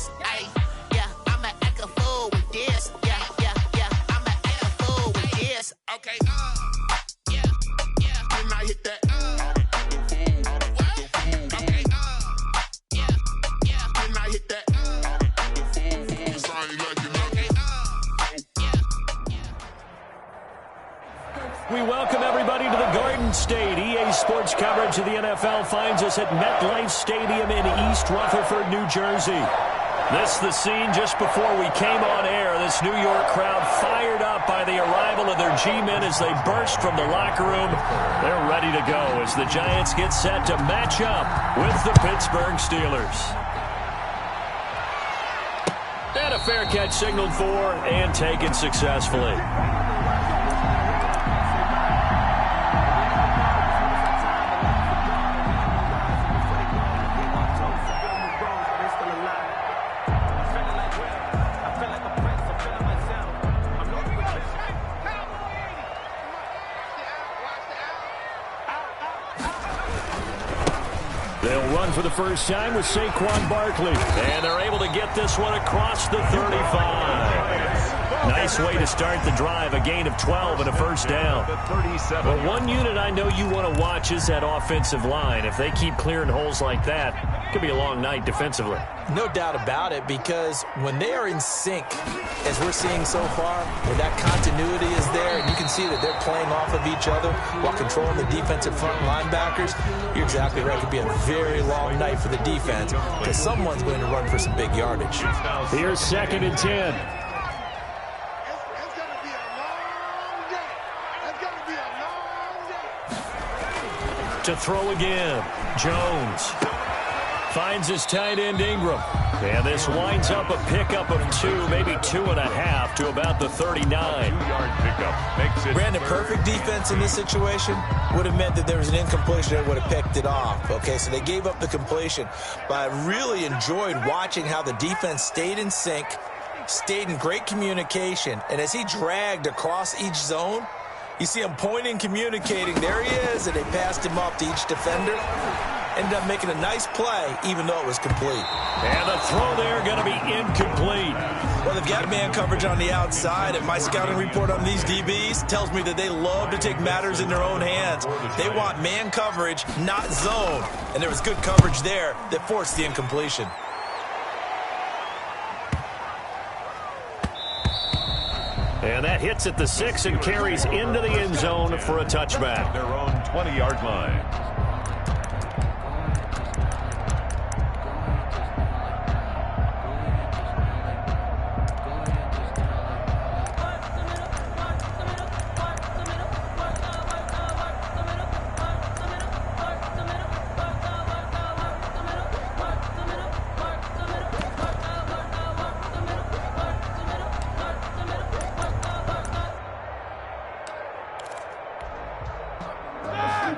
this. Ay, yeah, I'ma act a fool with this. Yeah, yeah, yeah, I'ma act a fool with this. Okay, yeah, yeah. When I hit that, okay, yeah, yeah. When I hit that, we welcome everybody to the Garden State. EA Sports coverage of the NFL finds us at MetLife Stadium in East Rutherford, New Jersey. This is the scene just before we came on air. This New York crowd fired up by the arrival of their G-men as they burst from the locker room. They're ready to go as the Giants get set to match up with the Pittsburgh Steelers. And a fair catch signaled for and taken successfully. They'll run for the first time with Saquon Barkley. And they're able to get this one across the 35. Nice way to start the drive. A gain of 12 and a first down. Well, one unit I know you want to watch is that offensive line. If they keep clearing holes like that, it could be a long night defensively. No doubt about it, because when they are in sync, as we're seeing so far, when that continuity is there, and you can see that they're playing off of each other while controlling the defensive front linebackers, you're exactly right. It could be a very long night for the defense because someone's going to run for some big yardage. Here's 2nd and 10. To throw again, Jones finds his tight end Ingram. And this winds up a pickup of 2, maybe 2.5 to about the 39. 2-yard pickup makes it Brandon, perfect defense in this situation would have meant that there was an incompletion that would have picked it off. Okay, so they gave up the completion. But I really enjoyed watching how the defense stayed in sync, stayed in great communication. And as he dragged across each zone, you see him pointing, communicating. There he is, and they passed him off to each defender. Ended up making a nice play, even though it was complete. And the throw there going to be incomplete. Well, they've got man coverage on the outside, and my scouting report on these DBs tells me that they love to take matters in their own hands. They want man coverage, not zone. And there was good coverage there that forced the incompletion. And that hits at the 6 and carries into the end zone for a touchback. their own 20-yard line.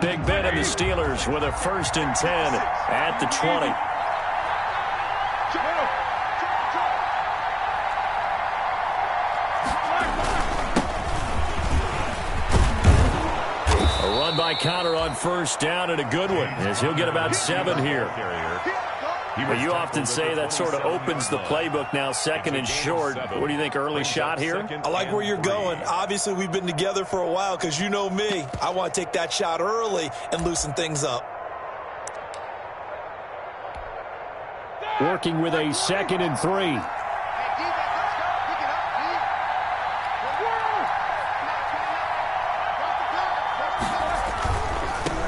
Big Ben and the Steelers with a 1st and 10 at the 20. A run by Connor on 1st down, and a good one, as he'll get about 7 here. But you often say that sort of opens the playbook now, 2nd and short. What do you think, early shot here? I like where you're going. Obviously, we've been together for a while because you know me. I want to take that shot early and loosen things up. Working with a 2nd and 3.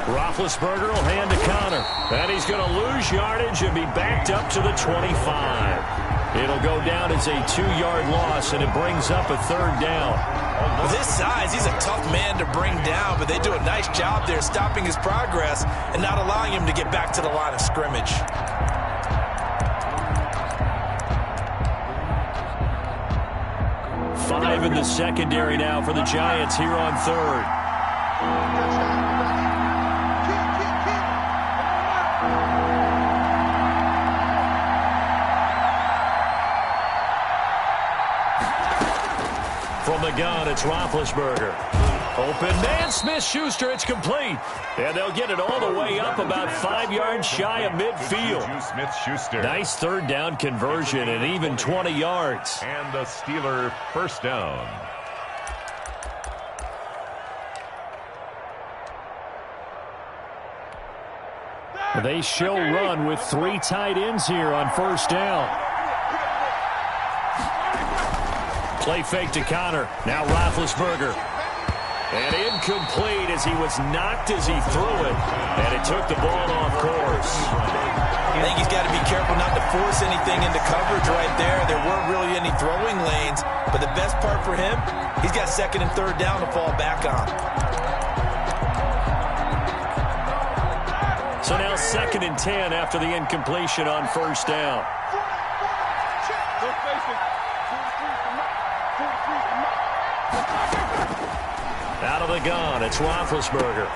Roethlisberger will hand to Connor. And he's going to lose yardage and be backed up to the 25. It'll go down as a 2-yard loss, and it brings up a 3rd down. With his size, he's a tough man to bring down, but they do a nice job there stopping his progress and not allowing him to get back to the line of scrimmage. Five in the secondary now for the Giants here on 3rd. From the gun, it's Roethlisberger. Open man, Smith-Schuster, it's complete. And they'll get it all the way up about 5 yards shy of midfield. Smith-Schuster. Nice third down conversion and even 20 yards. And the Steeler first down. They show run with 3 tight ends here on first down. Play fake to Connor. Now Roethlisberger. And incomplete as he was knocked as he threw it. And it took the ball off course. I think he's got to be careful not to force anything into coverage right there. There weren't really any throwing lanes. But the best part for him, he's got second and third down to fall back on. So now 2nd and 10 after the incompletion on first down. Out of the gun, it's Roethlisberger.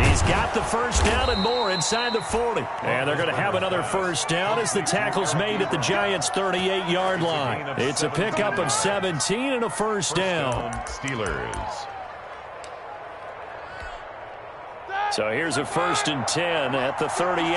He's got the first down and more inside the 40. And they're going to have another first down as the tackle's made at the Giants' 38-yard line. It's a pickup of 17 and a first down. Steelers. So here's a 1st and 10 at the 38.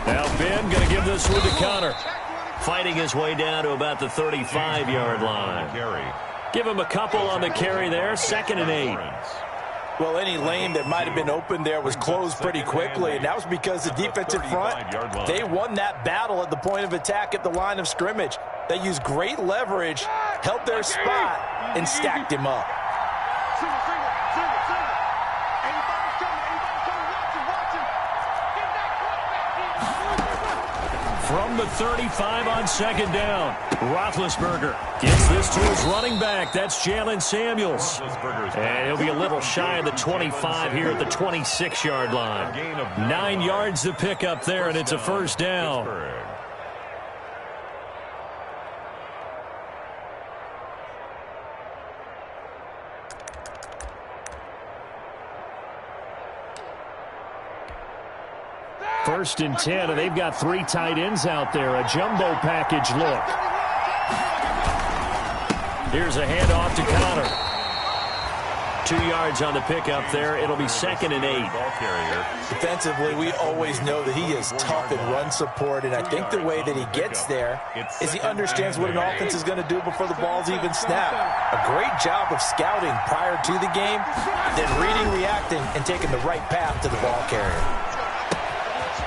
Now Ben going to give this one to Connor. Fighting his way down to about the 35-yard line. Give him a couple on the carry there. 2nd and 8. Well, any lane that might have been open there was closed pretty quickly, and that was because the defensive front, they won that battle at the point of attack at the line of scrimmage. They used great leverage, held their spot, and stacked him up. From the 35 on 2nd down, Roethlisberger gets this to his running back. That's Jalen Samuels. And he'll be a little shy of the 25 here at the 26-yard line. 9 yards to pick up there, and it's a first down. First and 10, and they've got 3 tight ends out there. A jumbo package look. Here's a handoff to Connor. 2 yards on the pickup there. It'll be 2nd and 8. Defensively, we always know that he is tough in run support, and I think the way that he gets there is he understands what an offense is going to do before the ball's even snapped. A great job of scouting prior to the game, then reading, reacting, and taking the right path to the ball carrier.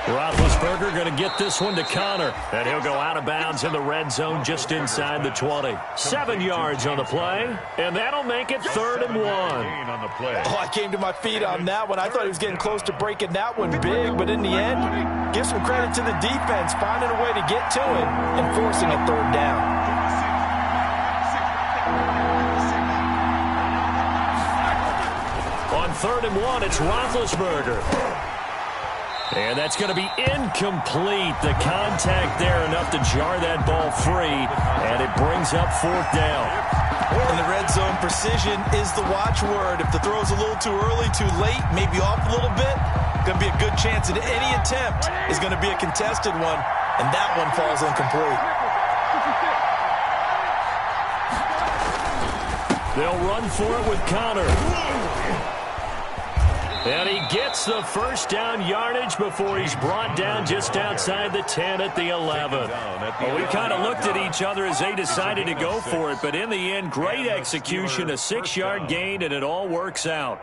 Roethlisberger going to get this one to Connor. And he'll go out of bounds in the red zone just inside the 20. 7 yards on the play. And that'll make it 3rd and 1. Oh, I came to my feet on that one. I thought he was getting close to breaking that one big. But in the end, give some credit to the defense, finding a way to get to him and forcing a 3rd down. On 3rd and 1, it's Roethlisberger. And that's going to be incomplete. The contact there enough to jar that ball free. And it brings up 4th down. In the red zone, precision is the watchword. If the throw's a little too early, too late, maybe off a little bit, going to be a good chance that any attempt is going to be a contested one. And that one falls incomplete. They'll run for it with Connor. And he gets the first down yardage before he's brought down just outside the 10 at the 11. Well, we kind of looked at each other as they decided to go for it, but in the end, great execution, a 6-yard gain, and it all works out.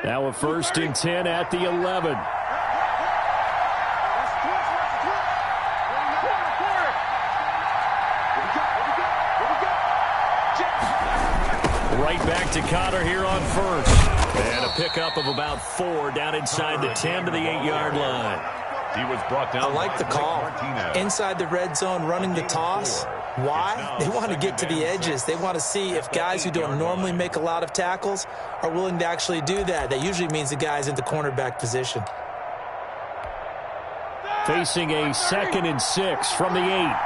Now a 1st and 10 at the 11. Right back to Connor here on 1st. And a pickup of about 4 down inside the 10 to the 8-yard line. He was brought down. I like the call. Inside the red zone, running the toss. Why? They want to get to the edges. They want to see if guys who don't normally make a lot of tackles are willing to actually do that. That usually means the guy's in the cornerback position. Facing a 2nd and 6 from the 8.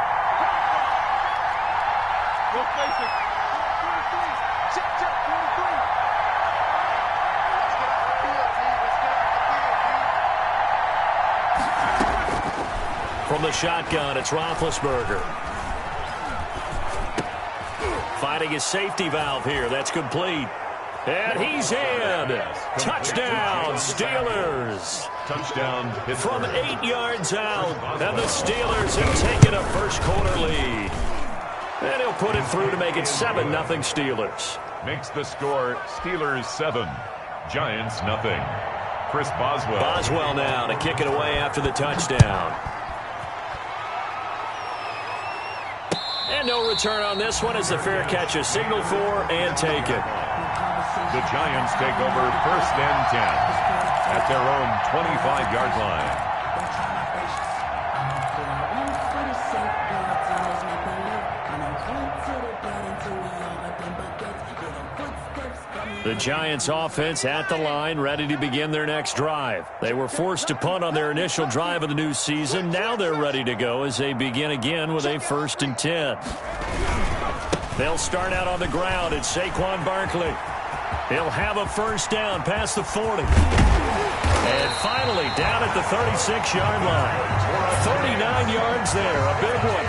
From the shotgun, it's Roethlisberger. Finding his safety valve here. That's complete. And he's in. Touchdown, Steelers. Touchdown. From 8 yards out. And the Steelers have taken a first-quarter lead. And he'll put it through to make it 7-0 Steelers. Makes the score Steelers 7, Giants 0. Chris Boswell. Boswell now to kick it away after the touchdown. And no return on this one as the fair catch is signaled for and taken. The Giants take over 1st and 10 at their own 25-yard line. The Giants offense at the line, ready to begin their next drive. They were forced to punt on their initial drive of the new season. Now they're ready to go as they begin again with a 1st and 10. They'll start out on the ground. It's Saquon Barkley. He'll have a first down past the 40. And finally down at the 36-yard line. 39 yards there, a big one.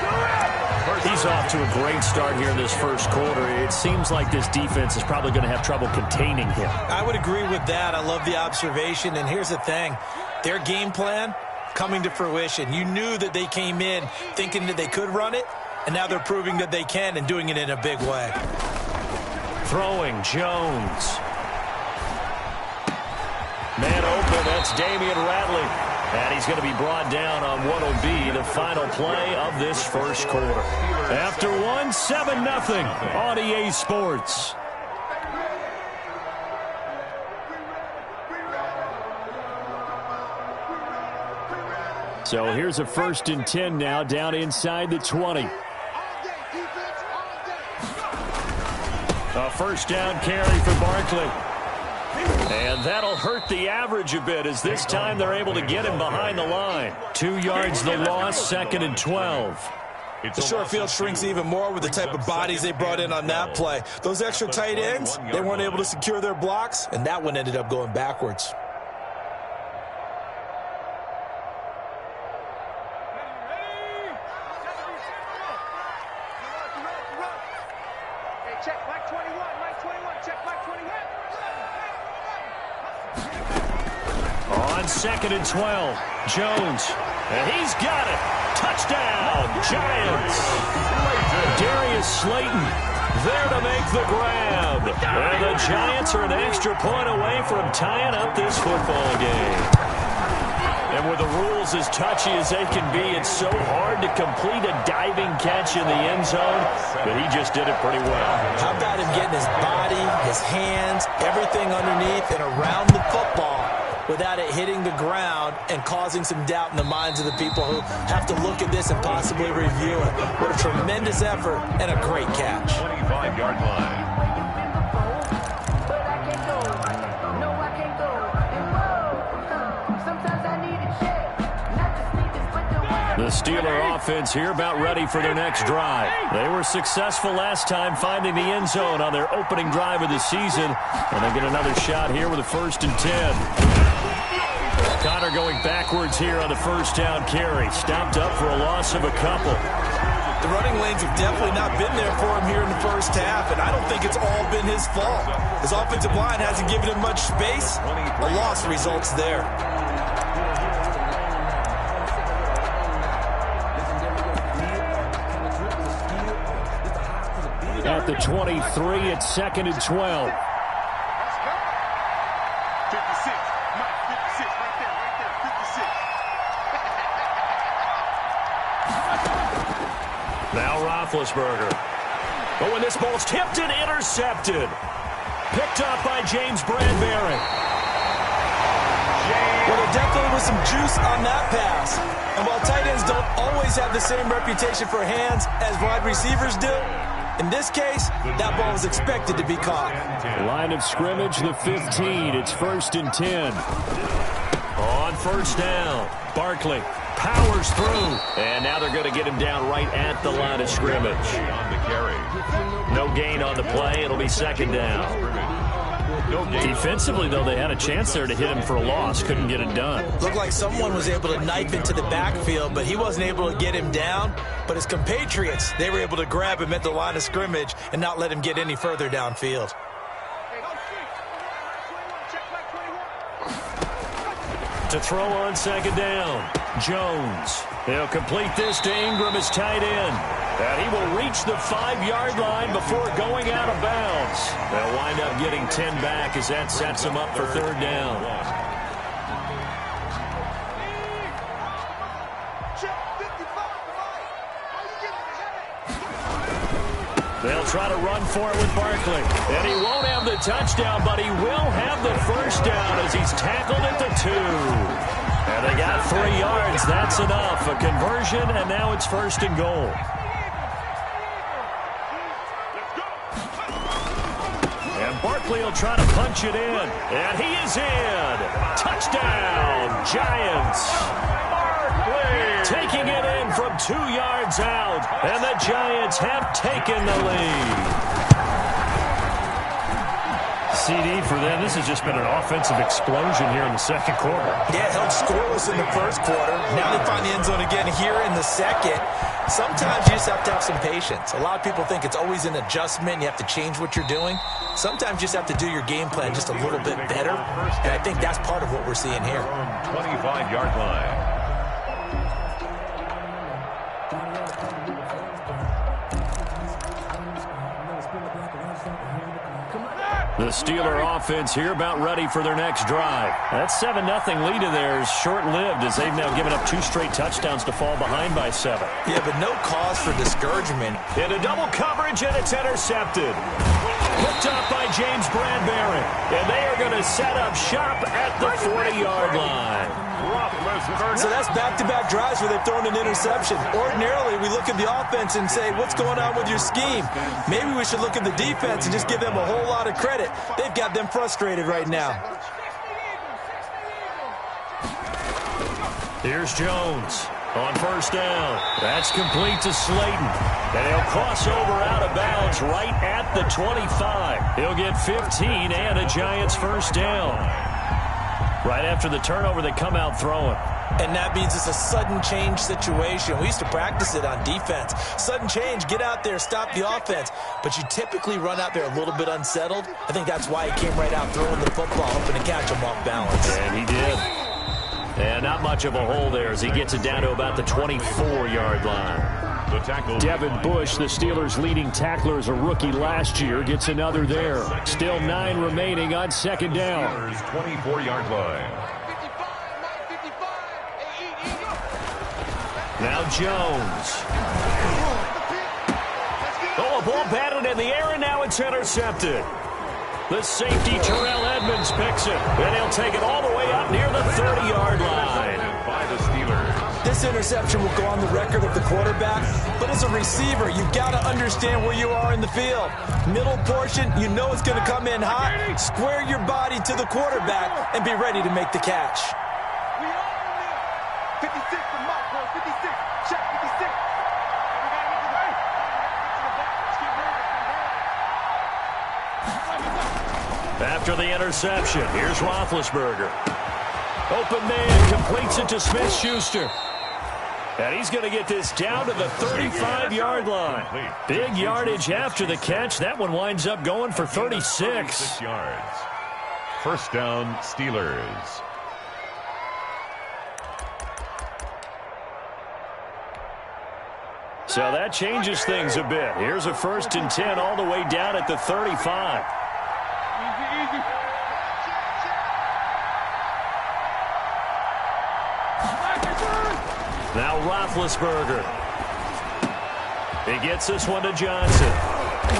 He's off to a great start here in this first quarter. It seems like this defense is probably going to have trouble containing him. I would agree with that. I love the observation. And here's the thing. Their game plan coming to fruition. You knew that they came in thinking that they could run it, and now they're proving that they can and doing it in a big way. Throwing Jones. Man open, that's Damian Ratley. And he's going to be brought down on what will be the final play of this first quarter. After one, 7-0 on EA Sports. So here's a 1st and 10 now down inside the 20. A first down carry for Barkley. And that'll hurt the average a bit as this time they're able to get him behind the line. 2 yards the loss, 2nd and 12. The short field shrinks even more with the type of bodies they brought in on that play. Those extra tight ends, they weren't able to secure their blocks, and that one ended up going backwards. On 2nd and 12, Jones, and he's got it. Touchdown, Giants. Darius Slayton there to make the grab. And the Giants are an extra point away from tying up this football game. And with the rules as touchy as they can be, it's so hard to complete a diving catch in the end zone, but he just did it pretty well. How about him getting his body, his hands, everything underneath and around the football without it hitting the ground and causing some doubt in the minds of the people who have to look at this and possibly review it. What a tremendous effort and a great catch. 25-yard line. The Steeler offense here about ready for their next drive. They were successful last time finding the end zone on their opening drive of the season. And they get another shot here with a 1st and 10. Connor going backwards here on the first down carry. Stopped up for a loss of a couple. The running lanes have definitely not been there for him here in the first half, and I don't think it's all been his fault. His offensive line hasn't given him much space. A loss results there. At the 23, it's 2nd and 12. Now Roethlisberger. But when this ball's tipped and intercepted. Picked up by James Bradbury. Well, there definitely was some juice on that pass. And while tight ends don't always have the same reputation for hands as wide receivers do, in this case, that ball was expected to be caught. Line of scrimmage, the 15. It's 1st and 10. On first down, Barkley. powers through. And now they're going to get him down right at the line of scrimmage. On the carry. No gain on the play. It'll be second down. Defensively, though, they had a chance there to hit him for a loss. Couldn't get it done. Looked like someone was able to knife into the backfield, but he wasn't able to get him down. But his compatriots, they were able to grab him at the line of scrimmage and not let him get any further downfield. To throw on second down, Jones. He'll complete this to Ingram as tight end. And he will reach the 5-yard line before going out of bounds. They'll wind up getting 10 back as that sets them up for third down. They'll try to run for it with Barkley. And he won't have the touchdown, but he will have the first down as he's tackled at the 2. And they got 3 yards. That's enough. A conversion, and now it's first and goal. And Barkley will try to punch it in. And he is in. Touchdown, Giants. Taking it in from 2 yards out. And the Giants have taken the lead. CD for them. This has just been an offensive explosion here in the second quarter. Yeah, held scoreless in the first quarter. Now they find the end zone again here in the second. Sometimes you just have to have some patience. A lot of people think it's always an adjustment. You have to change what you're doing. Sometimes you just have to do your game plan just a little bit better. And I think that's part of what we're seeing here. 25-yard line. The Steeler offense here about ready for their next drive. That 7-0 lead of theirs short-lived as they've now given up 2 straight touchdowns to fall behind by 7. Yeah, but no cause for discouragement. Into double coverage, and it's intercepted. Picked up by James Bradbury. And they are going to set up shop at the 40-yard line. So that's back-to-back drives where they've thrown an interception. Ordinarily, we look at the offense and say, what's going on with your scheme? Maybe we should look at the defense and just give them a whole lot of credit. They've got them frustrated right now. Here's Jones on first down. That's complete to Slayton. And he'll cross over out of bounds right at the 25. He'll get 15 and a Giants first down. Right after the turnover, they come out throwing. And that means it's a sudden change situation. We used to practice it on defense. Sudden change, get out there, stop the offense. But you typically run out there a little bit unsettled. I think that's why he came right out throwing the football, hoping to catch him off balance. And he did. And not much of a hole there as he gets it down to about the 24-yard line. The tackle. Devin Bush, the Steelers' leading tackler as a rookie last year, gets another there. Still 9 remaining on second down. 24-yard line. Now Jones. Oh, a ball batted in the air, and now it's intercepted. The safety, Terrell Edmonds, picks it, and he'll take it all the way up near the 30-yard line. By the Steelers. This interception will go on the record of the quarterback, but as a receiver, you've got to understand where you are in the field. Middle portion, you know it's going to come in hot. Square your body to the quarterback and be ready to make the catch. 56 for Mike, bro. 56. Check 56. After the interception, here's Roethlisberger. Open man, completes it to Smith-Schuster. And he's going to get this down to the 35-yard line. Big yardage after the catch. That one winds up going for 36. 6 yards. First down, Steelers. So that changes things a bit. Here's a 1st and 10 all the way down at the 35. Now Roethlisberger. He gets this one to Johnson.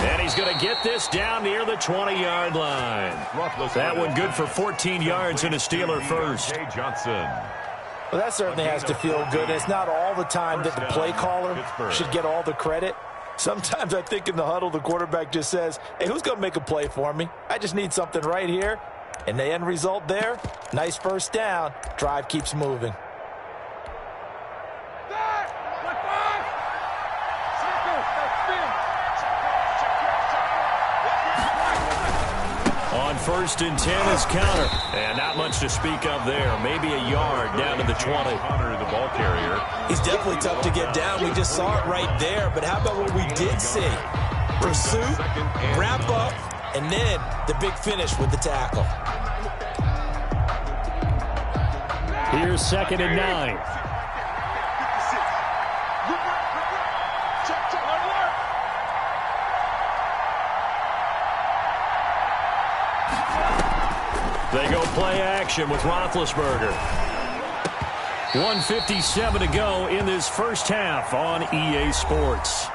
And he's going to get this down near the 20-yard line. That one good for 14 yards and a Steeler first. Johnson. Well, that certainly has to feel good. It's not all the time that the play caller should get all the credit. Sometimes I think in the huddle, the quarterback just says, hey, who's going to make a play for me? I just need something right here. And the end result there, nice first down. Drive keeps moving. on 1st and 10 is counter. And not much to speak of there. Maybe a yard down to the 20. Hunter, the ball carrier. He's definitely tough to get down. We just saw it right there. But how about what we did see? Pursuit, wrap up, and then the big finish with the tackle. Here's 2nd and 9. They go play action with Roethlisberger. 1:57 to go in this first half on EA Sports.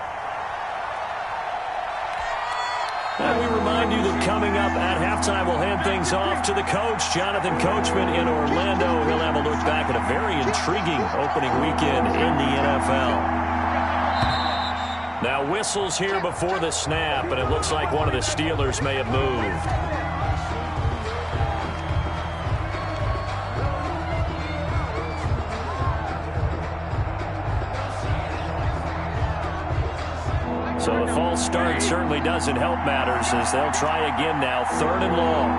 And we remind you that coming up at halftime, we'll hand things off to the coach, Jonathan Coachman in Orlando. He'll have a look back at a very intriguing opening weekend in the NFL. Now whistles here before the snap, and it looks like one of the Steelers may have moved. So the false start certainly doesn't help matters as they'll try again now, 3rd and long.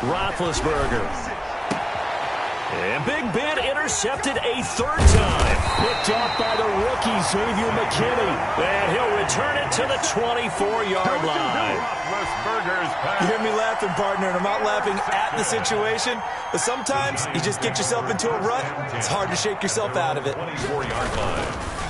Roethlisberger. And Big Ben intercepted a 3rd time. Picked off by the rookie, Xavier McKinney. And he'll return it to the 24-yard line. You hear me laughing, partner, and I'm not laughing at the situation. But sometimes you just get yourself into a rut. It's hard to shake yourself out of it. 24-yard line.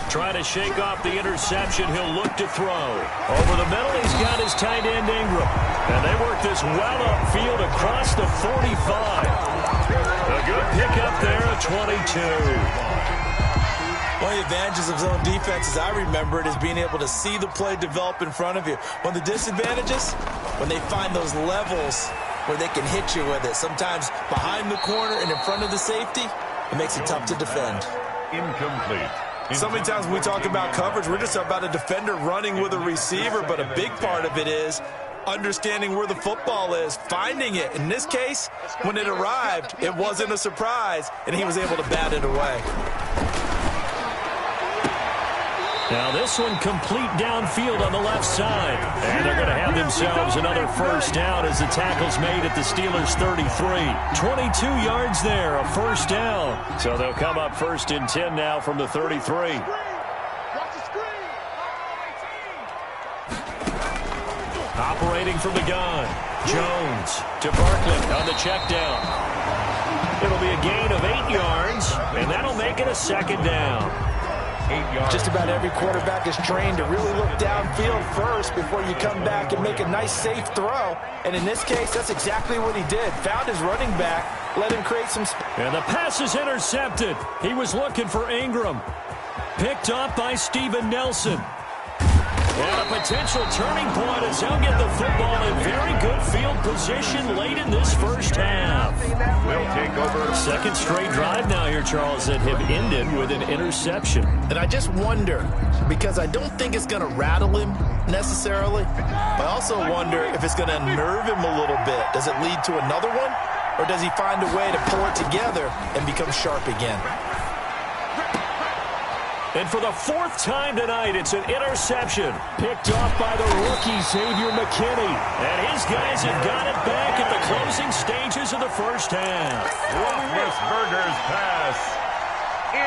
Trying to shake off the interception. He'll look to throw. Over the middle, he's got his tight end, Ingram. And they work this well upfield across the 45. A good pickup there at 22. One of the advantages of zone defense, as I remember it, is being able to see the play develop in front of you. One of the disadvantages, when they find those levels where they can hit you with it, sometimes behind the corner and in front of the safety, it makes it tough to defend. Incomplete. So many times when we talk about coverage, we're just about a defender running with a receiver, but a big part of it is understanding where the football is, finding it. In this case, when it arrived, it wasn't a surprise, and he was able to bat it away. Now this one complete downfield on the left side. And they're going to have themselves another first down as the tackle's made at the Steelers' 33. 22 yards there, a first down. So they'll come up 1st and 10 now from the 33. Operating from the gun. Jones to Barkley on the check down. It'll be a gain of 8 yards, and that'll make it a 2nd down. 8 yards. Just about every quarterback is trained to really look downfield first before you come back and make a nice, safe throw. And in this case, that's exactly what he did. Found his running back, let him create some space. And the pass is intercepted. He was looking for Ingram. Picked up by Steven Nelson. And a potential turning point as they'll get the football in very good field position late in this first half. Will take over. 2nd straight drive now here, Charles, that have ended with an interception. And I just wonder, because I don't think it's going to rattle him necessarily, but I also wonder if it's going to nerve him a little bit. Does it lead to another one? Or does he find a way to pull it together and become sharp again? And for the 4th time tonight, it's an interception. Picked off by the rookie, Xavier McKinney. And his guys have got it back at the closing stages of the first half. Roethlisberger's pass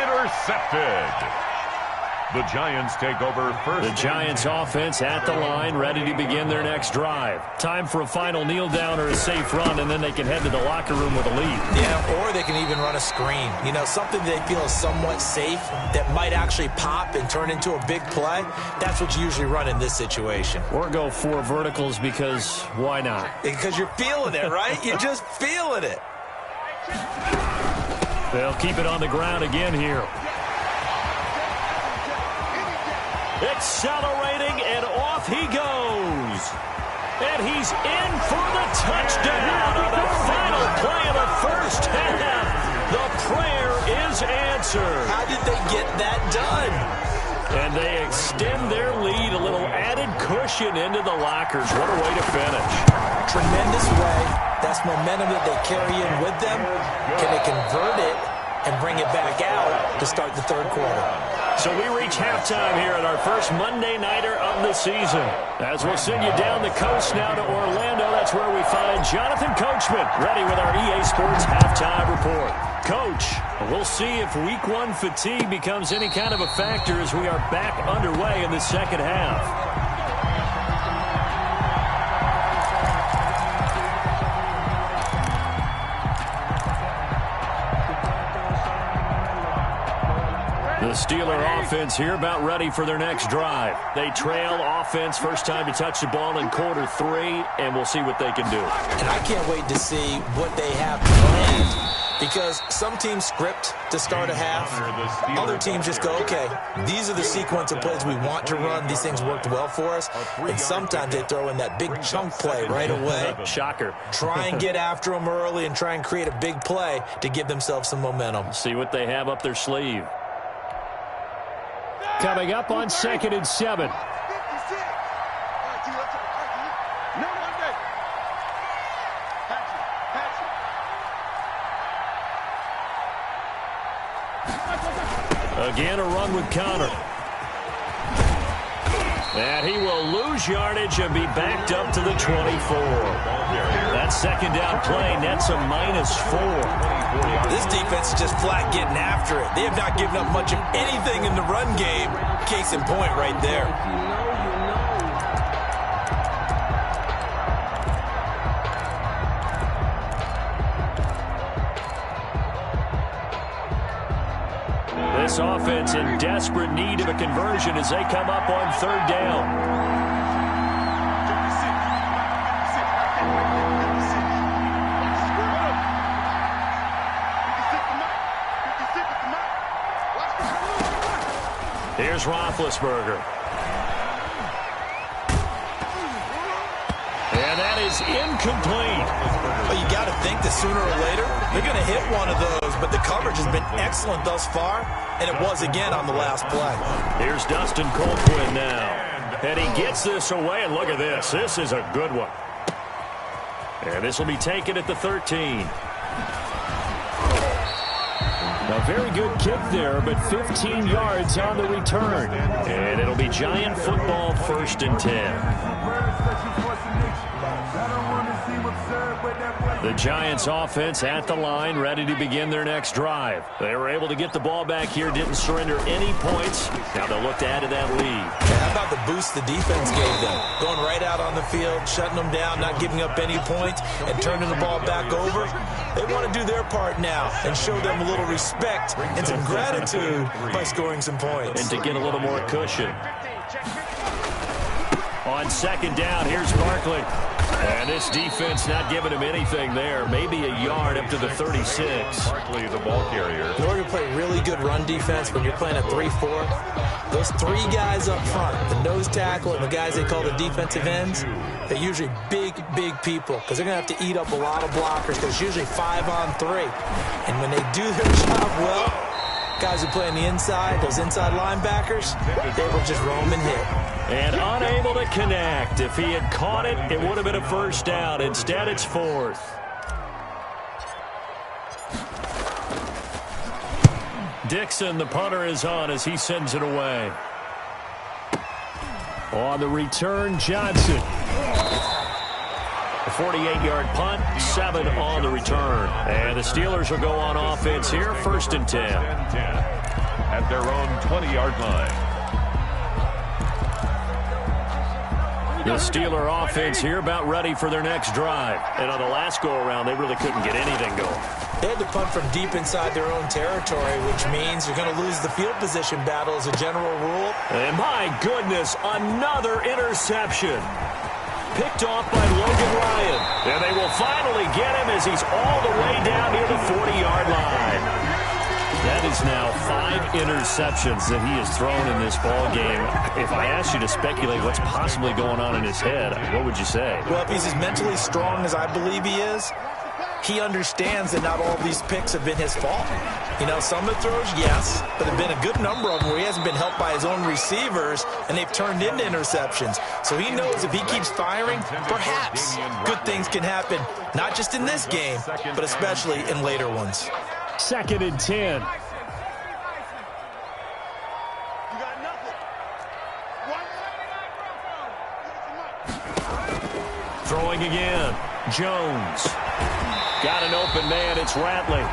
intercepted. The Giants take over first. The Giants offense at the line, ready to begin their next drive. Time for a final kneel down or a safe run, and then they can head to the locker room with a lead. Yeah, or they can even run a screen. You know, something they feel is somewhat safe that might actually pop and turn into a big play. That's what you usually run in this situation. Or go 4 verticals because why not? Because you're feeling it, right? You're just feeling it. They'll keep it on the ground again here. Accelerating, and off he goes. And he's in for the touchdown on the final play of the first half. The prayer is answered. How did they get that done? And they extend their lead, a little added cushion into the lockers. What a way to finish. Tremendous way to That's momentum that they carry in with them. Can they convert it and bring it back out to start the third quarter? So we reach halftime here at our first Monday Nighter of the season. As we'll send you down the coast now to Orlando, that's where we find Jonathan Coachman, ready with our EA Sports Halftime Report. Coach, we'll see if Week 1 fatigue becomes any kind of a factor as we are back underway in the second half. The Steeler offense here about ready for their next drive. They trail offense first time to touch the ball in quarter 3, and we'll see what they can do. And I can't wait to see what they have planned, because some teams script to start a half. Other teams just go, okay, these are the sequence of plays we want to run. These things worked well for us. And sometimes they throw in that big chunk play right away. Shocker. Try and get after them early and try and create a big play to give themselves some momentum. See what they have up their sleeve. Coming up on 2nd and 7. Again, a run with Connor. And he will lose yardage and be backed up to the 24. That second down play nets a -4. This defense is just flat getting after it. They have not given up much of anything in the run game. Case in point right there. This offense in desperate need of a conversion as they come up on 3rd down. Here's Roethlisberger. And that is incomplete. Well, you got to think that sooner or later they're going to hit one of those, but the coverage has been excellent thus far, and it was again on the last play. Here's Dustin Colquhoun now. And he gets this away, and look at this. This is a good one. And this will be taken at the 13. A very good kick there, but 15 yards on the return. And it'll be Giant football 1st and 10. The Giants offense at the line, ready to begin their next drive. They were able to get the ball back here, didn't surrender any points. Now they'll look to add to that lead. And how about the boost the defense gave them? Going right out on the field, shutting them down, not giving up any points, and turning the ball back over. They want to do their part now and show them a little respect and some gratitude by scoring some points. And to get a little more cushion. On 2nd down, here's Barkley. And this defense not giving him anything there. Maybe a yard up to the 36. Barkley, the ball carrier. In order to play really good run defense when you're playing a 3-4, those 3 guys up front, the nose tackle and the guys they call the defensive ends, they're usually big people because they're going to have to eat up a lot of blockers because it's usually 5-on-3. And when they do their job well, guys who play on the inside, those inside linebackers, they will just roam and hit. And unable to connect. If he had caught it, it would have been a 1st down. Instead, it's 4th. Dixon, the punter, is on as he sends it away. On the return, Johnson. A 48-yard punt, 7 on the return. And the Steelers will go on offense here, 1st and 10. At their own 20-yard line. The Steeler offense here about ready for their next drive. And on the last go-around, they really couldn't get anything going. They had to punt from deep inside their own territory, which means you're going to lose the field position battle as a general rule. And my goodness, another interception. Picked off by Logan Ryan. And they will finally get him as he's all the way down near the 40-yard line. That is now 5 interceptions that he has thrown in this ball game. If I asked you to speculate what's possibly going on in his head, what would you say? Well, if he's as mentally strong as I believe he is, he understands that not all of these picks have been his fault. You know, some of the throws, yes, but there have been a good number of them where he hasn't been helped by his own receivers, and they've turned into interceptions. So he knows if he keeps firing, perhaps good things can happen, not just in this game, but especially in later ones. 2nd and 10. Throwing again. Jones. Got an open man. It's Ratley.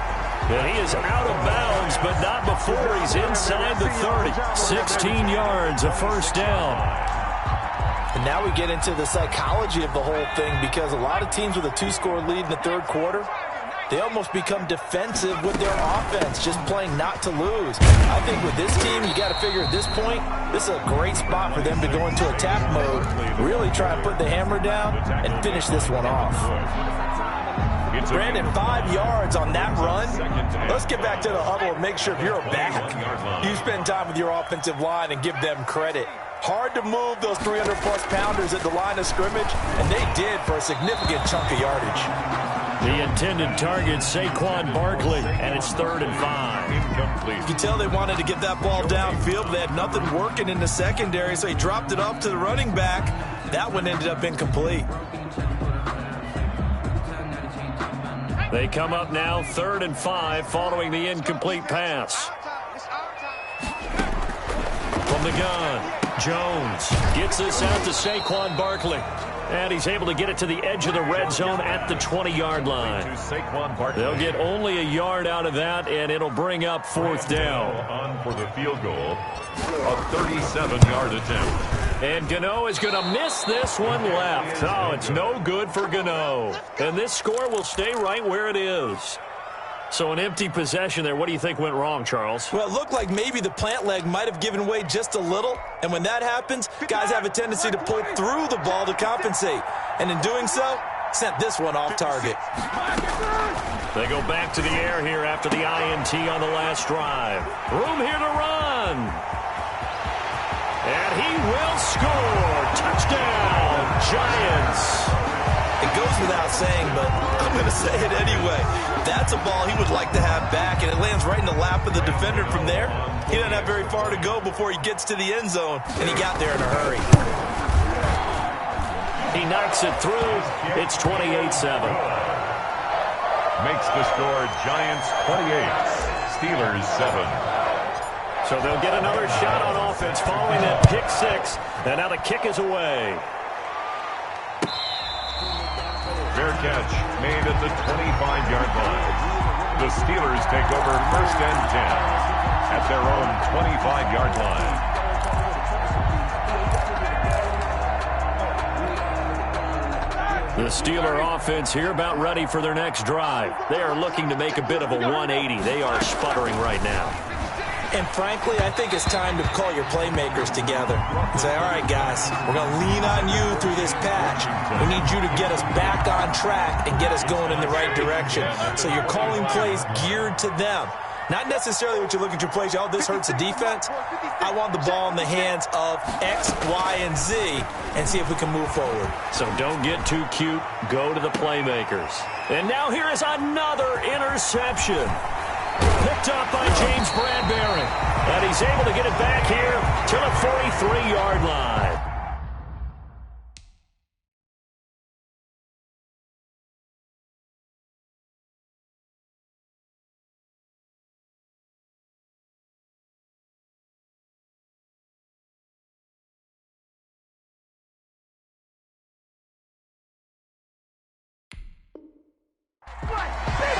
And he is out of bounds, but not before he's inside the 30. 16 yards, a first down. And now we get into the psychology of the whole thing, because a lot of teams with a 2-score lead in the third quarter, they almost become defensive with their offense, just playing not to lose. I think with this team, you got to figure at this point, this is a great spot for them to go into attack mode, really try and put the hammer down and finish this one off. Brandon, 5 yards on that run. Let's get back to the huddle and make sure if you're a back, you spend time with your offensive line and give them credit. Hard to move those 300-plus pounders at the line of scrimmage, and they did for a significant chunk of yardage. The intended target, Saquon Barkley, and it's 3rd and 5. You can tell they wanted to get that ball downfield, but they had nothing working in the secondary, so he dropped it off to the running back. That one ended up incomplete. They come up now 3rd and 5 following the incomplete pass. From the gun, Jones gets this out to Saquon Barkley. And he's able to get it to the edge of the red zone at the 20-yard line. They'll get only a yard out of that, and it'll bring up 4th down. On for the field goal, a 37-yard attempt. And Gano is going to miss this one left. Oh, it's no good for Gano. And this score will stay right where it is. So an empty possession there. What do you think went wrong, Charles? Well, it looked like maybe the plant leg might have given way just a little. And when that happens, guys have a tendency to pull through the ball to compensate. And in doing so, sent this one off target. They go back to the air here after the INT on the last drive. Room here to run. And he will score. Touchdown, Giants. It goes without saying, but I'm going to say it anyway. That's a ball he would like to have back, and it lands right in the lap of the defender from there. He doesn't have very far to go before he gets to the end zone, and he got there in a hurry. He knocks it through. It's 28-7. Makes the score Giants 28, Steelers 7. So they'll get another shot on offense following that pick 6. And now the kick is away. Fair catch made at the 25-yard line. The Steelers take over 1st and 10 at their own 25-yard line. The Steeler offense here about ready for their next drive. They are looking to make a bit of a 180. They are sputtering right now. And frankly, I think it's time to call your playmakers together and say, all right, guys, we're going to lean on you through this patch. We need you to get us back on track and get us going in the right direction. So you're calling plays geared to them. Not necessarily what you look at your plays, oh, this hurts the defense. I want the ball in the hands of X, Y, and Z and see if we can move forward. So don't get too cute. Go to the playmakers. And now here is another interception. Picked up by James Bradbury. And he's able to get it back here to the 43-yard line.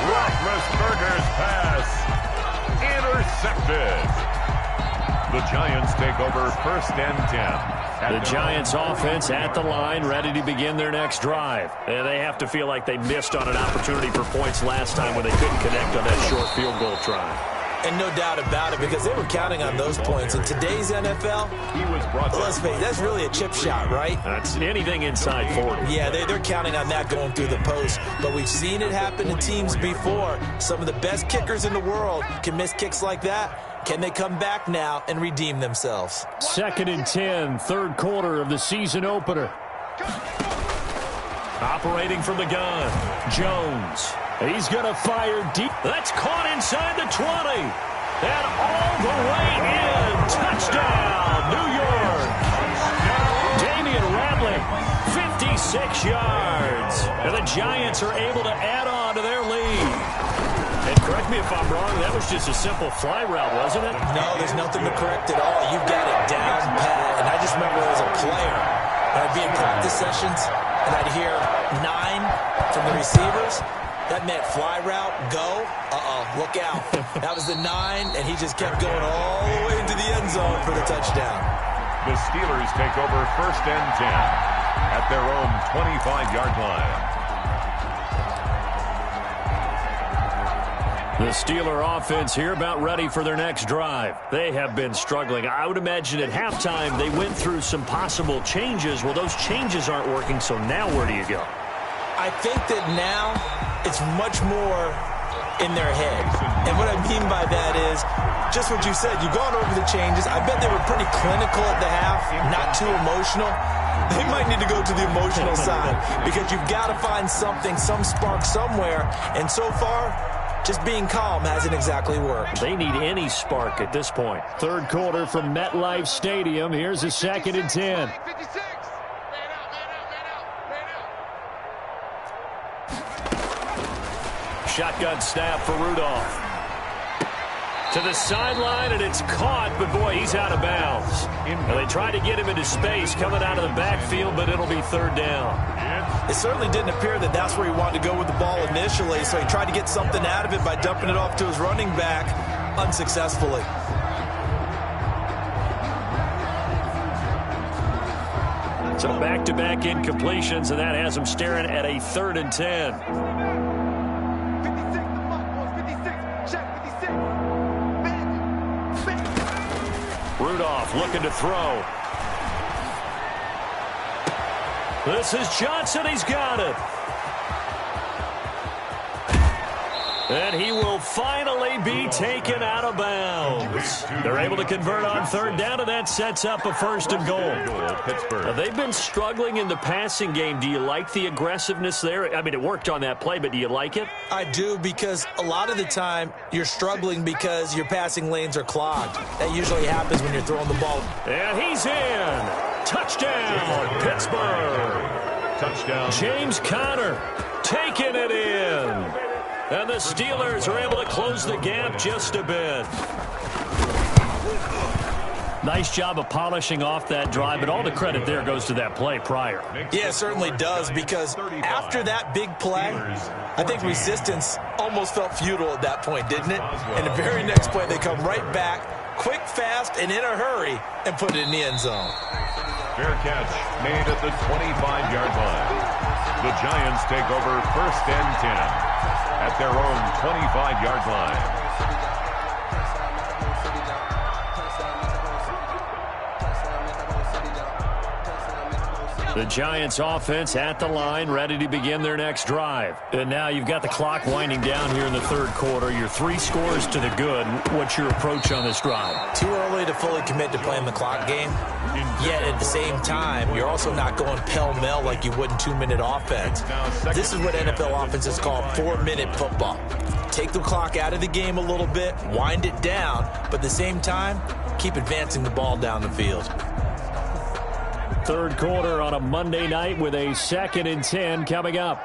Roethlisberger's pass intercepted. The Giants take over 1st and 10. The Giants offense at the line, ready to begin their next drive. And they have to feel like they missed on an opportunity for points last time when they couldn't connect on that short field goal try. And no doubt about it, because they were counting on those points. In today's NFL, let's face it, that's really a chip shot, right? That's anything inside 40. Yeah, they're counting on that going through the post. But we've seen it happen to teams before. Some of the best kickers in the world can miss kicks like that. Can they come back now and redeem themselves? 2nd and 10, third quarter of the season opener. Operating from the gun, Jones. He's going to fire deep. That's caught inside the 20. And all the way in. Touchdown, New York. Damian Ratley, 56 yards. And the Giants are able to add on to their lead. And correct me if I'm wrong, that was just a simple fly route, wasn't it? No, there's nothing to correct at all. You've got it down pat. And I just remember as a player, when I'd be in practice sessions, and I'd hear 9 from the receivers. That meant fly route, go, look out. That was the 9, and he just kept going all the way into the end zone for the touchdown. The Steelers take over 1st and 10 at their own 25-yard line. The Steeler offense here about ready for their next drive. They have been struggling. I would imagine at halftime they went through some possible changes. Well, those changes aren't working, so now where do you go? I think that now it's much more in their head. And what I mean by that is just what you said. You've gone over the changes. I bet they were pretty clinical at the half, not too emotional. They might need to go to the emotional side because you've got to find something, some spark somewhere. And so far, just being calm hasn't exactly worked. They need any spark at this point. Third quarter from MetLife Stadium. Here's a 2nd and 10. Shotgun snap for Rudolph. To the sideline, and it's caught, but boy, he's out of bounds. Well, they tried to get him into space coming out of the backfield, but it'll be 3rd down. It certainly didn't appear that that's where he wanted to go with the ball initially, so he tried to get something out of it by dumping it off to his running back unsuccessfully. So back-to-back incompletions, and that has him staring at a 3rd and 10. Rudolph looking to throw. This is Johnson. He's got it. And he will finally be taken out of bounds. They're able to convert on 3rd down, and that sets up a 1st and goal. Now, they've been struggling in the passing game. Do you like the aggressiveness there? I mean, it worked on that play, but do you like it? I do, because a lot of the time you're struggling because your passing lanes are clogged. That usually happens when you're throwing the ball. And he's in. Touchdown, Pittsburgh. Touchdown. James Conner taking it in. And the Steelers are able to close the gap just a bit. Nice job of polishing off that drive, but all the credit there goes to that play prior. Yeah, it certainly does, because after that big play, I think resistance almost felt futile at that point, didn't it? And the very next play, they come right back, quick, fast, and in a hurry, and put it in the end zone. Fair catch made at the 25-yard line. The Giants take over 1st and 10 at their own 25-yard line. The Giants offense at the line, ready to begin their next drive. And now you've got the clock winding down here in the 3rd quarter. Your 3 scores to the good. What's your approach on this drive? Too early to fully commit to playing the clock game. Yet at the same time, you're also not going pell-mell like you would in 2-minute offense. This is what NFL offenses call 4-minute football. Take the clock out of the game a little bit, wind it down, but at the same time, keep advancing the ball down the field. 3rd quarter on a Monday night with a 2nd and 10 coming up.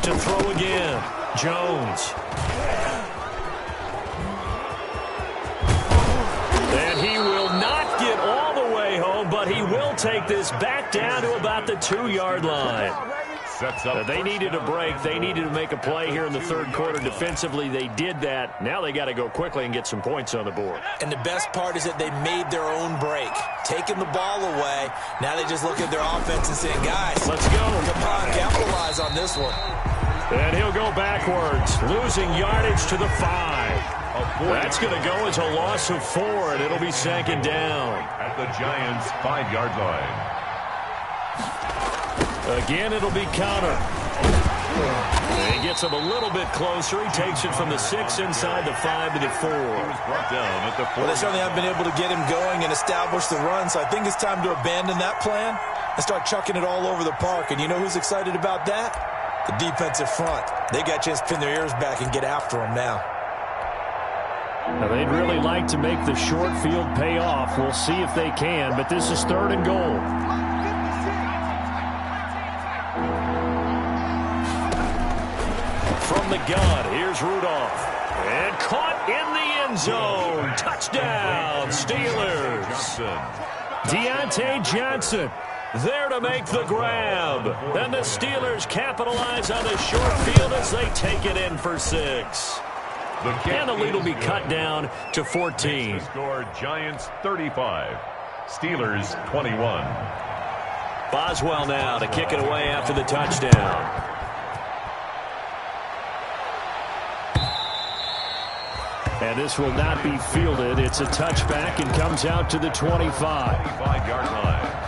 To throw again, Jones. And he will not get all the way home, but he will take this back down to about the 2-yard line. They needed a break. They needed to make a play here in the 3rd quarter. Defensively, they did that. Now they got to go quickly and get some points on the board. And the best part is that they made their own break. Taking the ball away. Now they just look at their offense and saying, guys, let's go. Come on, capitalize on this one. And he'll go backwards, losing yardage to the 5. That's going to go as a loss of 4, and it'll be 2nd down. At the Giants' 5-yard line. Again, it'll be Conner. He gets him a little bit closer. He takes it from the 6 inside the 5 to the 4. Brought down at the 4. Well, they certainly haven't been able to get him going and establish the run, so I think it's time to abandon that plan and start chucking it all over the park. And you know who's excited about that? The defensive front. They got a chance to pin their ears back and get after him now. Now, they'd really like to make the short field pay off. We'll see if they can, but this is 3rd and goal. From the gun, here's Rudolph. And caught in the end zone. Touchdown, Steelers. Deontay Johnson there to make the grab. And the Steelers capitalize on the short field as they take it in for 6. And the lead will be cut down to 14. Score Giants 35, Steelers 21. Boswell now to kick it away after the touchdown. And this will not be fielded. It's a touchback and comes out to the 25. 25-yard line.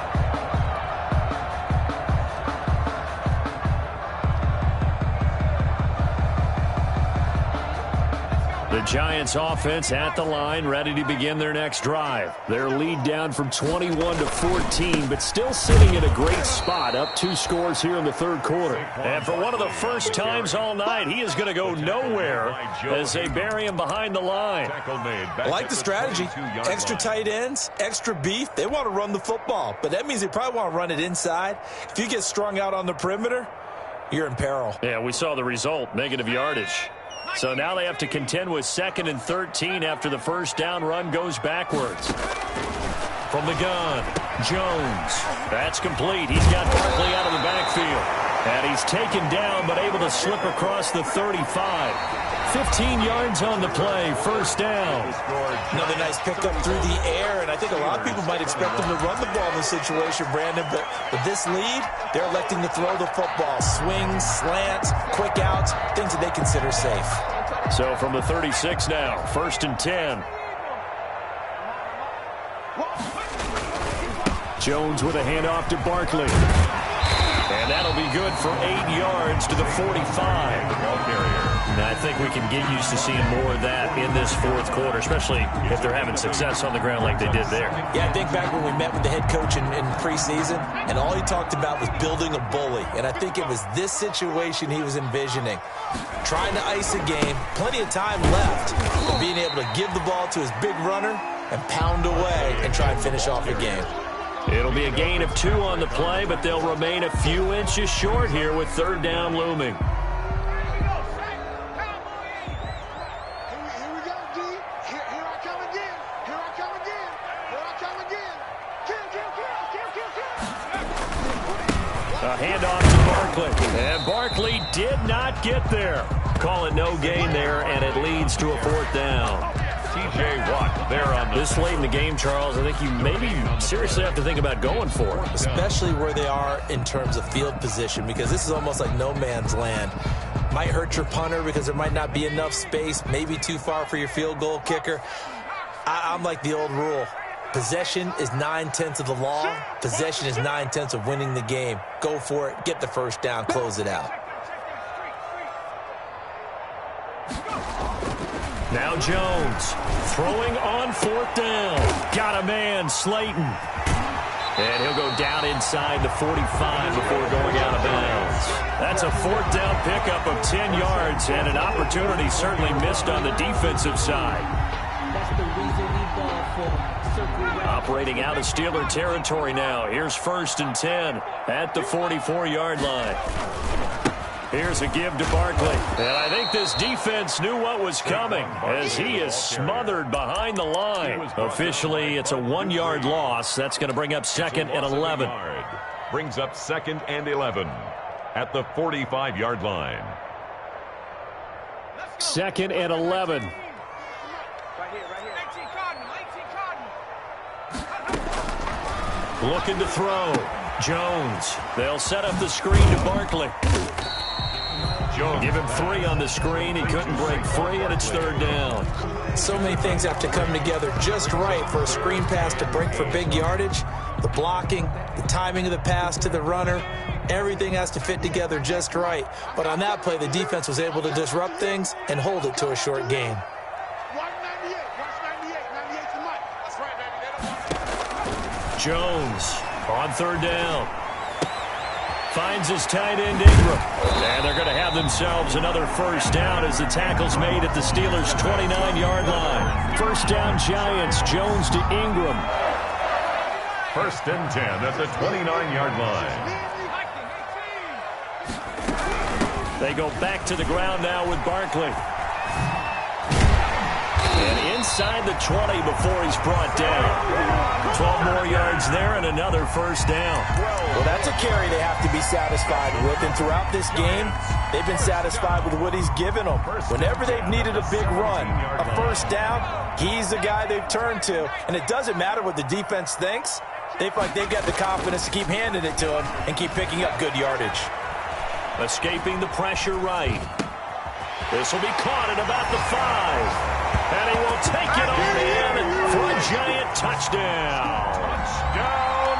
The Giants offense at the line, ready to begin their next drive. Their lead down from 21 to 14, but still sitting in a great spot, up 2 scores here in the 3rd quarter. And for one of the first times all night, he is going to go nowhere as they bury him behind the line. I like the strategy. Extra tight ends, extra beef. They want to run the football, but that means they probably want to run it inside. If you get strung out on the perimeter, you're in peril. Yeah, we saw the result, negative yardage. So now they have to contend with 2nd and 13 after the first down run goes backwards. From the gun, Jones. That's complete. He's got Barkley out of the backfield. And he's taken down but able to slip across the 35. 15 yards on the play, first down. Another nice pickup through the air, and I think a lot of people might expect them to run the ball in this situation, Brandon, but with this lead, they're electing to throw the football. Swings, slants, quick outs, things that they consider safe. So from the 36 now, 1st and 10. Jones with a handoff to Barkley. And that'll be good for 8 yards to the 45. Ball carrier. Now, I think we can get used to seeing more of that in this 4th quarter, especially if they're having success on the ground like they did there. Yeah, I think back when we met with the head coach in preseason, and all he talked about was building a bully. And I think it was this situation he was envisioning. Trying to ice a game, plenty of time left, but being able to give the ball to his big runner and pound away and try and finish off the game. It'll be a gain of 2 on the play, but they'll remain a few inches short here with 3rd down looming. A handoff to Barkley. And Barkley did not get there. Call it no gain there, and it leads to a 4th down. T.J. Watt there on this late in the game, Charles. I think you maybe seriously have to think about going for it. Especially where they are in terms of field position, because this is almost like no man's land. Might hurt your punter because there might not be enough space, maybe too far for your field goal kicker. I'm like the old rule. Possession is 9/10 of the law. Possession is 9/10 of winning the game. Go for it. Get the first down. Close it out. Now Jones throwing on 4th down. Got a man, Slayton. And he'll go down inside the 45 before going out of bounds. That's a 4th down pickup of 10 yards and an opportunity certainly missed on the defensive side. Operating out of Steeler territory now. Here's 1st and 10 at the 44-yard line. Here's a give to Barkley. And I think this defense knew what was coming as he is smothered behind the line. Officially, it's a 1-yard loss. That's going to bring up 2nd and 11. Brings up 2nd and 11 at the 45-yard line. 2nd and 11. Looking to throw. Jones. They'll set up the screen to Barkley. Give him 3 on the screen. He couldn't break free, and it's 3rd down. So many things have to come together just right for a screen pass to break for big yardage. The blocking, the timing of the pass to the runner, Everything has to fit together just right. But on that play, the defense was able to disrupt things and hold it to a short gain. Jones on third down. Finds his tight end Ingram. And they're going to have themselves another first down as the tackle's made at the Steelers' 29-yard line. First down Giants, Jones to Ingram. First and 10 at the 29-yard line. They go back to the ground now with Barkley. And inside the 20 before he's brought down. 12 more yards there and another first down. Well, that's a carry they have to be satisfied with. And throughout this game, they've been satisfied with what he's given them. Whenever they've needed a big run, a first down, he's the guy they've turned to. And it doesn't matter what the defense thinks. They feel like they've got the confidence to keep handing it to him and keep picking up good yardage. Escaping the pressure right. This will be caught at about the 5. And he will take it on in for a Giant touchdown.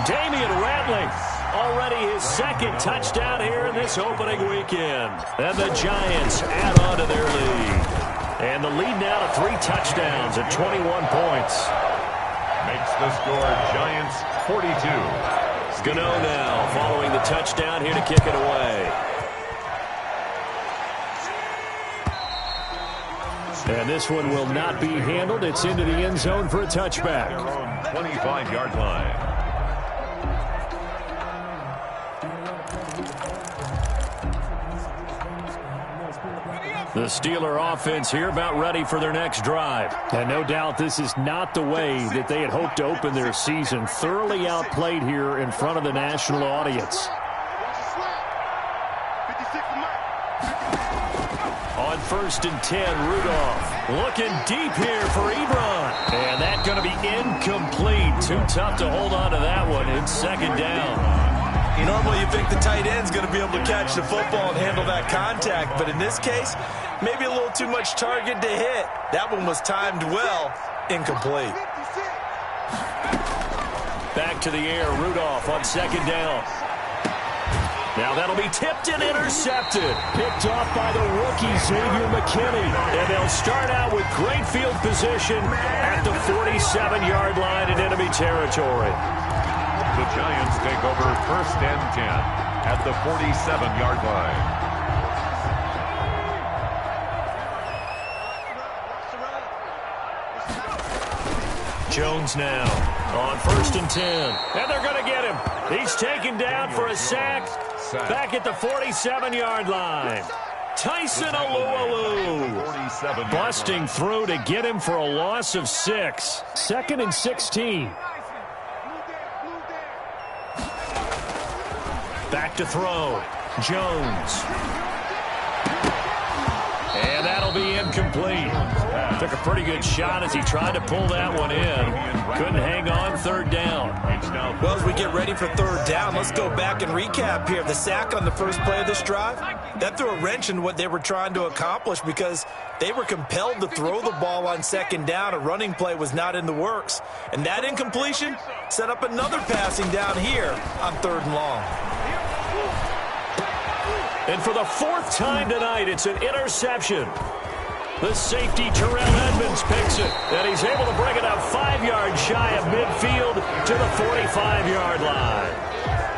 Damian Ratley, already his second touchdown here in this opening weekend. And the Giants add on to their lead. And the lead now to 3 touchdowns at 21 points. Makes the score Giants 42. Gano now following the touchdown here to kick it away. And this one will not be handled. It's into the end zone for a touchback. Their own 25-yard line. The Steeler offense here about ready for their next drive. And no doubt this is not the way that they had hoped to open their season. Thoroughly outplayed here in front of the national audience. On first and 10, Rudolph looking deep here for Ebron. And that's going to be incomplete. Too tough to hold on to that one. It's second down. Normally you think the tight end's going to be able to catch the football and handle that contact. But in this case, maybe a little too much target to hit. That one was timed well. Incomplete. Back to the air, Rudolph on second down. Now that'll be tipped and intercepted. Picked off by the rookie Xavier McKinney. And they'll start out with great field position at the 47-yard line in enemy territory. The Giants take over first and 10 at the 47-yard line. Jones now on first and 10. And they're going to get him. He's taken down for a sack. Back at the 47-yard line. Tyson Alualu busting through to get him for a loss of 6. Second and 16. Back to throw. Jones. And that'll be incomplete. Took a pretty good shot as he tried to pull that one in. Couldn't hang on third down. Well, as we get ready for third down, let's go back and recap here. The sack on the first play of this drive, that threw a wrench in what they were trying to accomplish because they were compelled to throw the ball on second down. A running play was not in the works. And that incompletion set up another passing down here on third and long. And for the 4th time tonight, it's an interception. The safety, Terrell Edmonds, picks it. And he's able to bring it up 5 yards shy of midfield to the 45-yard line.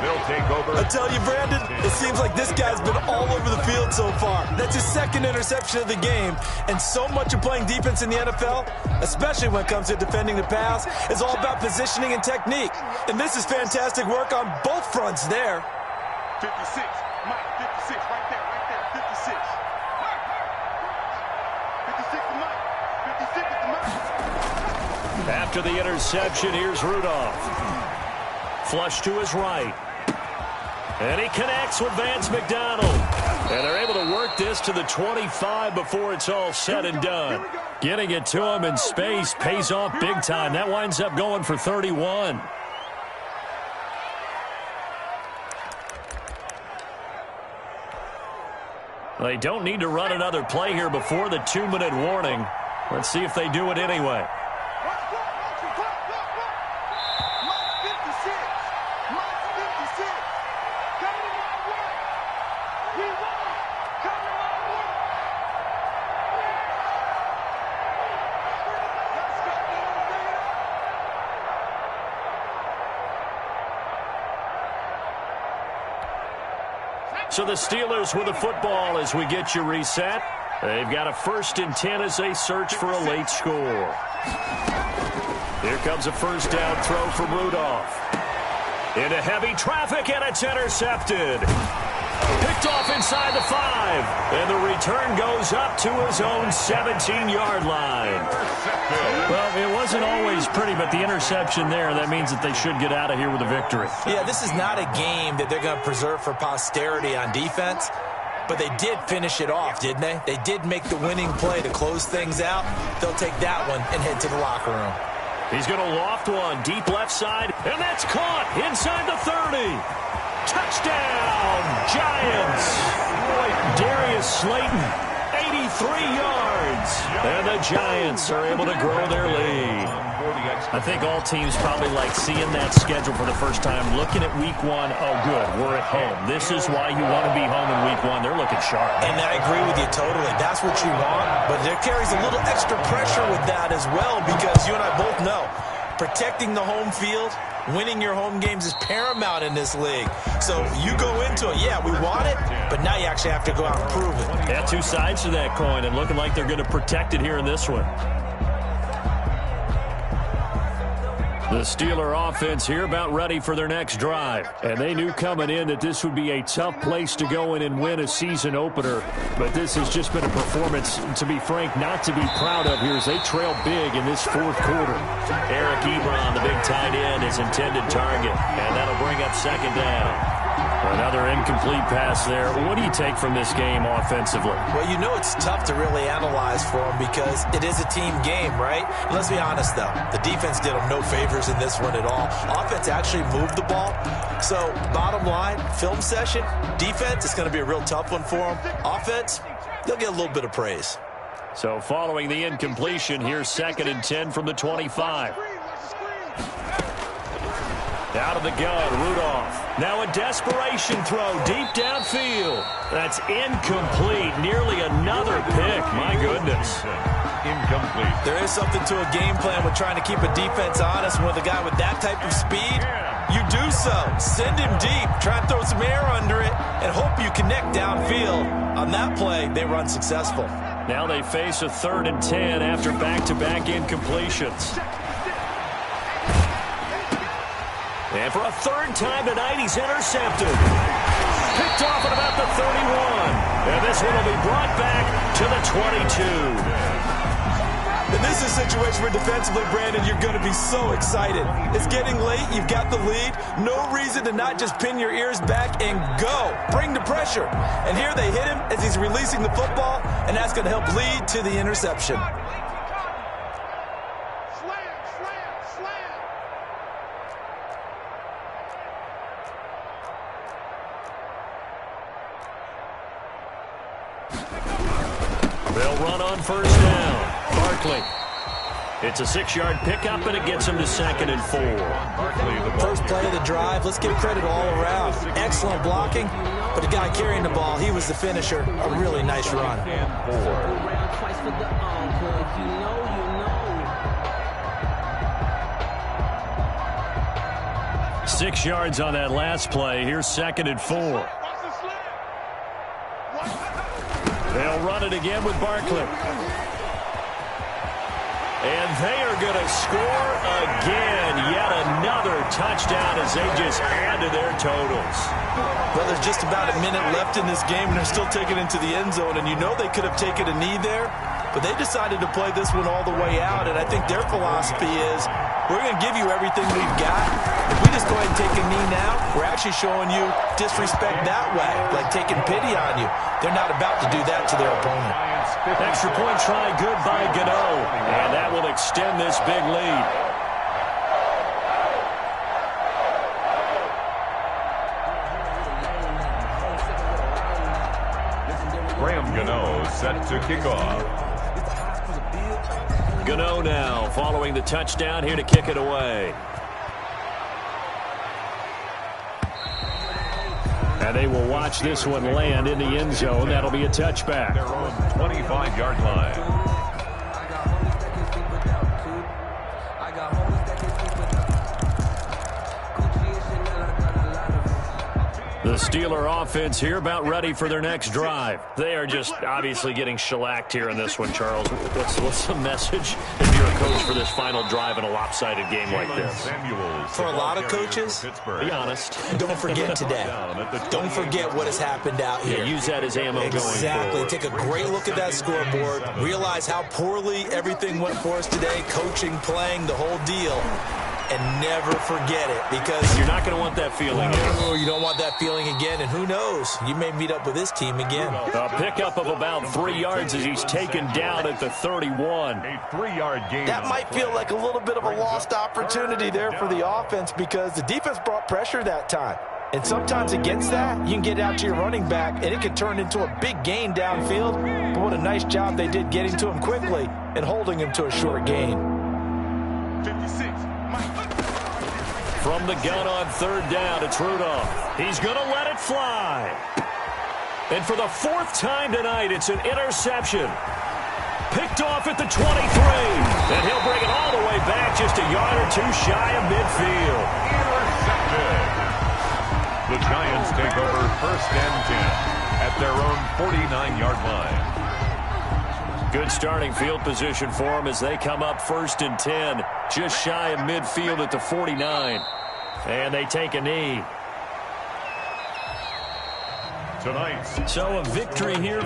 They'll take over. I tell you, Brandon, it seems like this guy's been all over the field so far. That's his second interception of the game. And so much of playing defense in the NFL, especially when it comes to defending the pass, is all about positioning and technique. And this is fantastic work on both fronts there. 56. Mike, 56. Right there. 56. 56 to Mike. 56 to Mike. After the interception, here's Rudolph. Flush to his right. And he connects with Vance McDonald. And they're able to work this to the 25 before it's all said and done. Getting it to him in space pays off big time. That winds up going for 31. They don't need to run another play here before the 2-minute warning. Let's see if they do it anyway. So the Steelers with the football as we get you reset. They've got a 1st and 10 as they search for a late score. Here comes a first down throw from Rudolph. Into heavy traffic, and it's intercepted. Picked off inside the 5. And the return goes up to his own 17-yard line. Well, it wasn't always pretty, but the interception there, that means that they should get out of here with a victory. Yeah, this is not a game that they're going to preserve for posterity on defense. But they did finish it off, didn't they? They did make the winning play to close things out. They'll take that one and head to the locker room. He's going to loft one deep left side, and that's caught inside the 30. Touchdown, Giants. Darius Slayton, 83 yards. And the Giants are able to grow their lead. I think all teams probably like seeing that schedule for the first time, looking at week 1. Oh, good, we're at home. This is why you want to be home in week 1. They're looking sharp. And I agree with you totally. That's what you want. But there carries a little extra pressure with that as well, because you and I both know protecting the home field, winning your home games is paramount in this league. So you go into it, yeah, we want it, but now you actually have to go out and prove it. Yeah, two sides to that coin, and looking like they're going to protect it here in this one. The Steeler offense here about ready for their next drive. And they knew coming in that this would be a tough place to go in and win a season opener. But this has just been a performance, to be frank, not to be proud of here as they trail big in this 4th quarter. Eric Ebron, the big tight end, is intended target. And that'll bring up 2nd down. Another incomplete pass there. What do you take from this game offensively? Well, you know it's tough to really analyze for them because it is a team game, right? Let's be honest, though. The defense did them no favors in this one at all. Offense actually moved the ball. So, bottom line, film session, defense, it's going to be a real tough one for them. Offense, they'll get a little bit of praise. So, following the incompletion, here's 2nd and 10 from the 25. Out of the gun, Rudolph. Now a desperation throw deep downfield. That's incomplete. Nearly another pick. My goodness. Incomplete. There is something to a game plan with trying to keep a defense honest. With a guy with that type of speed, you do so. Send him deep. Try and throw some air under it and hope you connect downfield. On that play, they were unsuccessful. Now they face a 3rd and 10 after back-to-back incompletions. And for a 3rd time tonight, he's intercepted. Picked off at about the 31. And this one will be brought back to the 22. And this is a situation where defensively, Brandon, you're going to be so excited. It's getting late. You've got the lead. No reason to not just pin your ears back and go. Bring the pressure. And here they hit him as he's releasing the football, and that's going to help lead to the interception. They'll run on 1st down. Barkley. It's a 6-yard pickup, and it gets him to 2nd and 4. First play of the drive. Let's give credit all around. Excellent blocking, but the guy carrying the ball, he was the finisher. A really nice run. 6 yards on that last play. Here's 2nd and 4. They'll run it again with Barkley. And they are going to score again. Yet another touchdown as they just add to their totals. Well, there's just about a minute left in this game, and they're still taking it into the end zone. And you know they could have taken a knee there, but they decided to play this one all the way out. And I think their philosophy is, we're going to give you everything we've got. If we just go ahead and take a knee now, we're actually showing you disrespect that way, like taking pity on you. They're not about to do that to their opponent. Extra point try, good by Gano. And that will extend this big lead. Graham Gano set to kick off. Gano now following the touchdown here to kick it away. And they will watch this one land in the end zone. That'll be a touchback. Their own 25-yard line. The Steeler offense here about ready for their next drive. They are just obviously getting shellacked here in this one, Charles. What's the message if you're a coach for this final drive in a lopsided game like this? For a lot of coaches, Be honest. don't forget today. Don't forget what has happened out here. Yeah, use that as ammo Exactly. going forward. Take a great look at that scoreboard. Realize how poorly everything went for us today. Coaching, playing, the whole deal. And never forget it, because You're not going to want that feeling again. oh, you don't want that feeling again. And who knows? You may meet up with this team again. A pickup of about 3 yards as he's taken down at the 31. A 3-yard gain. That might feel like a little bit of a lost opportunity there for the offense because the defense brought pressure that time. And sometimes against that, you can get out to your running back, and it can turn into a big gain downfield. But what a nice job they did getting to him quickly and holding him to a short gain. 56. From the gun on third down, it's Rudolph. He's going to let it fly. And for the 4th time tonight, it's an interception. Picked off at the 23. And he'll bring it all the way back just a yard or two shy of midfield. Intercepted. The Giants take over 1st and 10 at their own 49-yard line. Good starting field position for them as they come up 1st and 10, just shy of midfield at the 49. And they take a knee. Tonight's So a victory here.